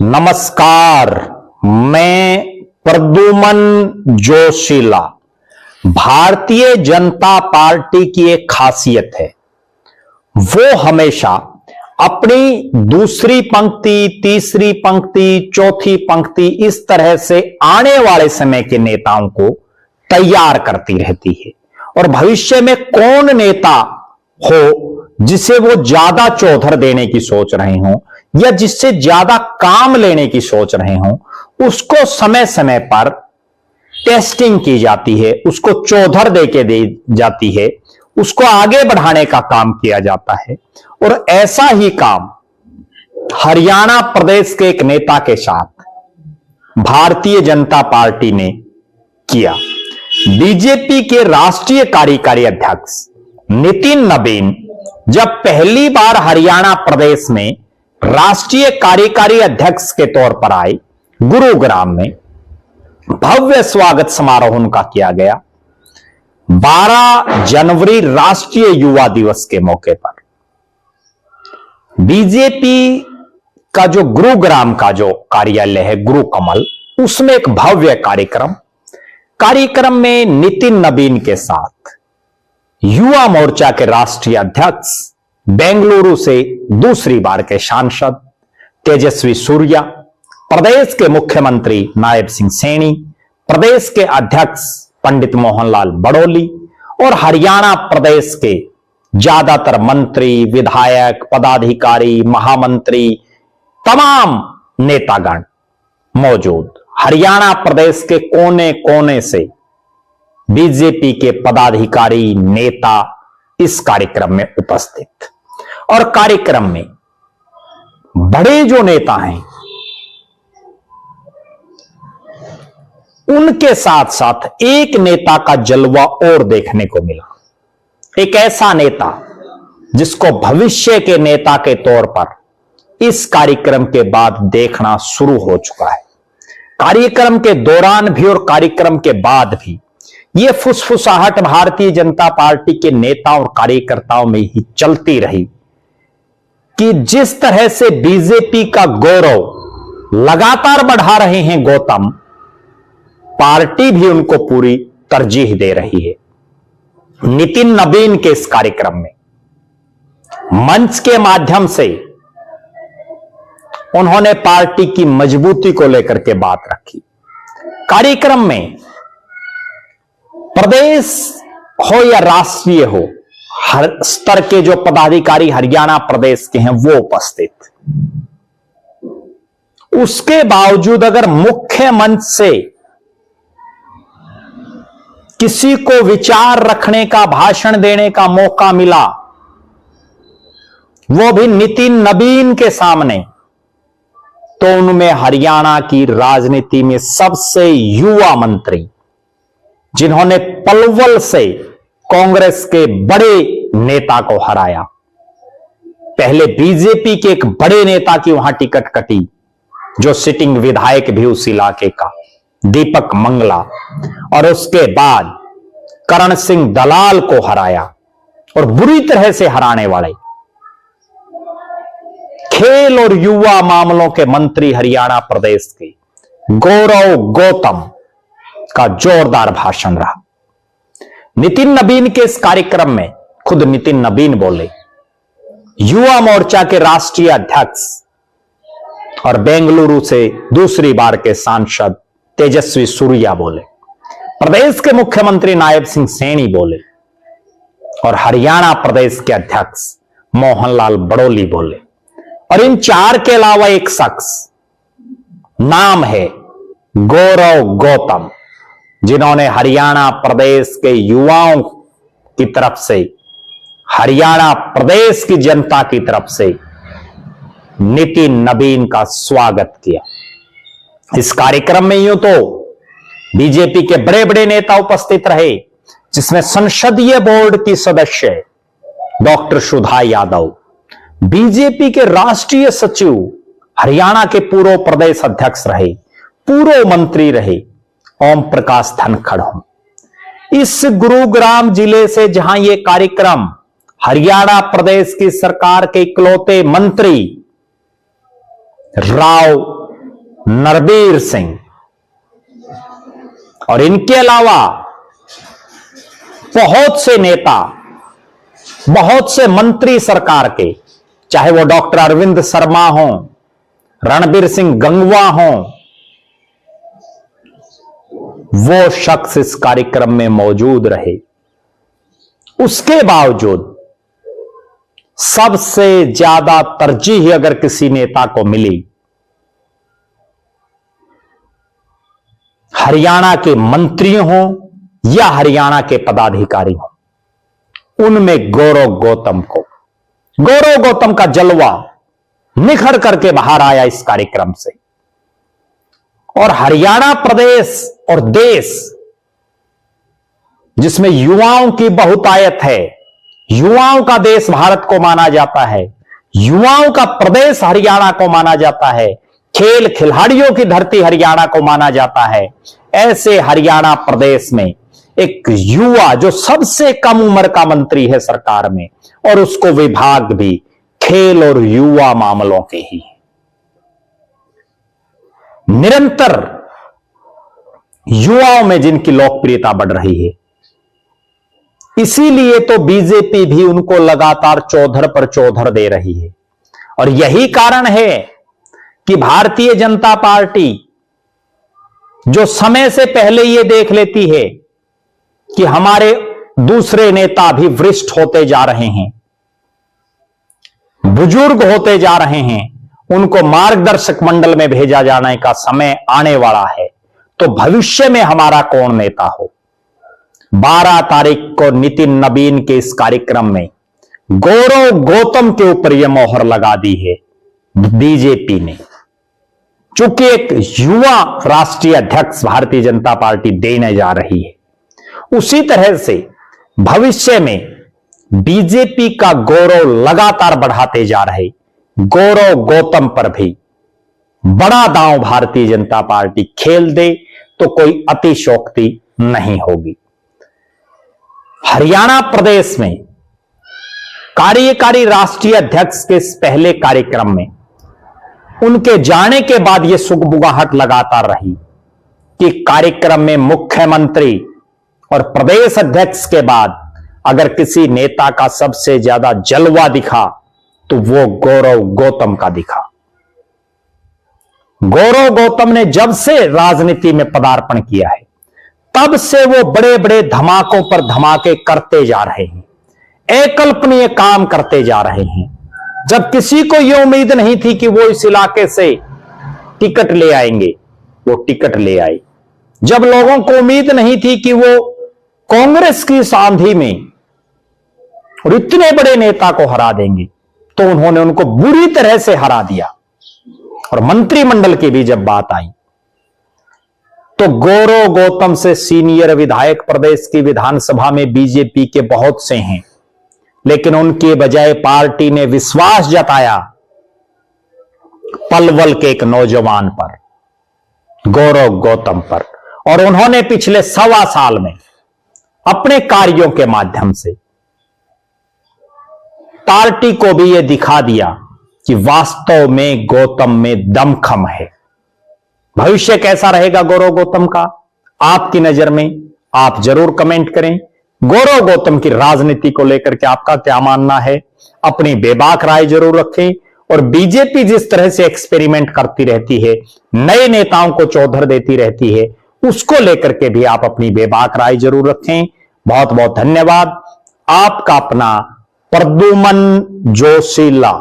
नमस्कार, मैं प्रद्युमन जोशीला। भारतीय जनता पार्टी की एक खासियत है, वो हमेशा अपनी दूसरी पंक्ति, तीसरी पंक्ति, चौथी पंक्ति इस तरह से आने वाले समय के नेताओं को तैयार करती रहती है और भविष्य में कौन नेता हो जिसे वो ज्यादा चौधर देने की सोच रहे हो या जिससे ज्यादा काम लेने की सोच रहे हो, उसको समय समय पर टेस्टिंग की जाती है, उसको चौधर देके दी जाती है, उसको आगे बढ़ाने का काम किया जाता है। और ऐसा ही काम हरियाणा प्रदेश के एक नेता के साथ भारतीय जनता पार्टी ने किया। बीजेपी के राष्ट्रीय कार्यकारी अध्यक्ष नितिन नबीन जब पहली बार हरियाणा प्रदेश में राष्ट्रीय कार्यकारी अध्यक्ष के तौर पर आए, गुरुग्राम में भव्य स्वागत समारोह उनका किया गया 12 जनवरी राष्ट्रीय युवा दिवस के मौके पर। बीजेपी का जो गुरुग्राम का जो कार्यालय है गुरु कमल, उसमें एक भव्य कार्यक्रम में नितिन नबीन के साथ युवा मोर्चा के राष्ट्रीय अध्यक्ष, बेंगलुरु से दूसरी बार के सांसद तेजस्वी सूर्या, प्रदेश के मुख्यमंत्री नायब सिंह सैनी, प्रदेश के अध्यक्ष पंडित मोहनलाल बड़ौली और हरियाणा प्रदेश के ज्यादातर मंत्री, विधायक, पदाधिकारी, महामंत्री, तमाम नेतागण मौजूद। हरियाणा प्रदेश के कोने कोने से बीजेपी के पदाधिकारी, नेता इस कार्यक्रम में उपस्थित। और कार्यक्रम में बड़े जो नेता हैं उनके साथ साथ एक नेता का जलवा और देखने को मिला। एक ऐसा नेता जिसको भविष्य के नेता के तौर पर इस कार्यक्रम के बाद देखना शुरू हो चुका है। कार्यक्रम के दौरान भी और कार्यक्रम के बाद भी ये फुसफुसाहट भारतीय जनता पार्टी के नेता और कार्यकर्ताओं में ही चलती रही कि जिस तरह से बीजेपी का गौरव लगातार बढ़ा रहे हैं गौतम, पार्टी भी उनको पूरी तरजीह दे रही है। नितिन नबीन के इस कार्यक्रम में मंच के माध्यम से उन्होंने पार्टी की मजबूती को लेकर के बात रखी। कार्यक्रम में प्रदेश हो या राष्ट्रीय हो, हर स्तर के जो पदाधिकारी हरियाणा प्रदेश के हैं वो उपस्थित। उसके बावजूद अगर मुख्य मंच से किसी को विचार रखने का, भाषण देने का मौका मिला, वो भी नितिन नबीन के सामने, तो उनमें हरियाणा की राजनीति में सबसे युवा मंत्री, जिन्होंने पलवल से कांग्रेस के बड़े नेता को हराया, पहले बीजेपी के एक बड़े नेता की वहां टिकट कटी, जो सिटिंग विधायक भी उस इलाके का, दीपक मंगला, और उसके बाद करण सिंह दलाल को हराया और बुरी तरह से हराने वाले खेल और युवा मामलों के मंत्री हरियाणा प्रदेश के गौरव गौतम का जोरदार भाषण रहा। नितिन नबीन के इस कार्यक्रम में खुद नितिन नबीन बोले, युवा मोर्चा के राष्ट्रीय अध्यक्ष और बेंगलुरु से दूसरी बार के सांसद तेजस्वी सूर्या बोले, प्रदेश के मुख्यमंत्री नायब सिंह सैनी बोले और हरियाणा प्रदेश के अध्यक्ष मोहनलाल बड़ौली बोले। और इन चार के अलावा एक शख्स, नाम है गौरव गौतम, जिन्होंने हरियाणा प्रदेश के युवाओं की तरफ से, हरियाणा प्रदेश की जनता की तरफ से नितिन नबीन का स्वागत किया। इस कार्यक्रम में यूं तो बीजेपी के बड़े बड़े नेता उपस्थित रहे, जिसमें संसदीय बोर्ड की सदस्य डॉक्टर सुधा यादव, बीजेपी के राष्ट्रीय सचिव, हरियाणा के पूर्व प्रदेश अध्यक्ष रहे, पूर्व मंत्री रहे ओम प्रकाश धनखड़ हों। इस गुरुग्राम जिले से जहां यह कार्यक्रम हरियाणा प्रदेश की सरकार के इकलौते मंत्री राव नरबीर सिंह और इनके अलावा बहुत से नेता, बहुत से मंत्री सरकार के, चाहे वो डॉक्टर अरविंद शर्मा हो, रणबीर सिंह गंगवा हो, वो शख्स इस कार्यक्रम में मौजूद रहे। उसके बावजूद सबसे ज्यादा तरजीह अगर किसी नेता को मिली, हरियाणा के मंत्री हों या हरियाणा के पदाधिकारी हों, उनमें गौरव गौतम को, गौरव गौतम का जलवा निखर करके बाहर आया इस कार्यक्रम से। और हरियाणा प्रदेश और देश जिसमें युवाओं की बहुतायत है, युवाओं का देश भारत को माना जाता है, युवाओं का प्रदेश हरियाणा को माना जाता है, खेल खिलाड़ियों की धरती हरियाणा को माना जाता है, ऐसे हरियाणा प्रदेश में एक युवा जो सबसे कम उम्र का मंत्री है सरकार में, और उसको विभाग भी खेल और युवा मामलों के ही, निरंतर युवाओं में जिनकी लोकप्रियता बढ़ रही है, इसीलिए तो बीजेपी भी उनको लगातार चौधर पर चौधर दे रही है। और यही कारण है कि भारतीय जनता पार्टी जो समय से पहले यह देख लेती है कि हमारे दूसरे नेता भी वरिष्ठ होते जा रहे हैं, बुजुर्ग होते जा रहे हैं, उनको मार्गदर्शक मंडल में भेजा जाने का समय आने वाला है, तो भविष्य में हमारा कौन नेता हो। 12 तारीख को नितिन नबीन के इस कार्यक्रम में गौरव गौतम के ऊपर यह मोहर लगा दी है बीजेपी ने, चूंकि एक युवा राष्ट्रीय अध्यक्ष भारतीय जनता पार्टी देने जा रही है। उसी तरह से भविष्य में बीजेपी का गौरव लगातार बढ़ाते जा रहे गौरव गौतम पर भी बड़ा दांव भारतीय जनता पार्टी खेल दे तो कोई अतिशयोक्ति नहीं होगी। हरियाणा प्रदेश में कार्यकारी राष्ट्रीय अध्यक्ष के इस पहले कार्यक्रम में उनके जाने के बाद यह सुगबुगाहट लगातार रही कि कार्यक्रम में मुख्यमंत्री और प्रदेश अध्यक्ष के बाद अगर किसी नेता का सबसे ज्यादा जलवा दिखा तो वो गौरव गौतम का दिखा। गौरव गौतम ने जब से राजनीति में पदार्पण किया है तब से वो बड़े बड़े धमाकों पर धमाके करते जा रहे हैं, अकल्पनीय काम करते जा रहे हैं। जब किसी को यह उम्मीद नहीं थी कि वो इस इलाके से टिकट ले आएंगे, वो टिकट ले आए। जब लोगों को उम्मीद नहीं थी कि वो कांग्रेस की सांधी में और इतने बड़े नेता को हरा देंगे, तो उन्होंने उनको बुरी तरह से हरा दिया। और मंत्रिमंडल की भी जब बात आई तो गौरव गौतम से सीनियर विधायक प्रदेश की विधानसभा में बीजेपी के बहुत से हैं, लेकिन उनके बजाय पार्टी ने विश्वास जताया पलवल के एक नौजवान पर, गौरव गौतम पर। और उन्होंने पिछले 1.25 साल में अपने कार्यों के माध्यम से पार्टी को भी यह दिखा दिया कि वास्तव में गौतम में दमखम है। भविष्य कैसा रहेगा गौरव गौतम का आपकी नजर में, आप जरूर कमेंट करें। गौरव गौतम की राजनीति को लेकर के आपका क्या मानना है, अपनी बेबाक राय जरूर रखें। और बीजेपी जिस तरह से एक्सपेरिमेंट करती रहती है, नए नेताओं को चौधर देती रहती है, उसको लेकर के भी आप अपनी बेबाक राय जरूर रखें। बहुत बहुत धन्यवाद। आपका अपना प्रद्युमन जोशीला।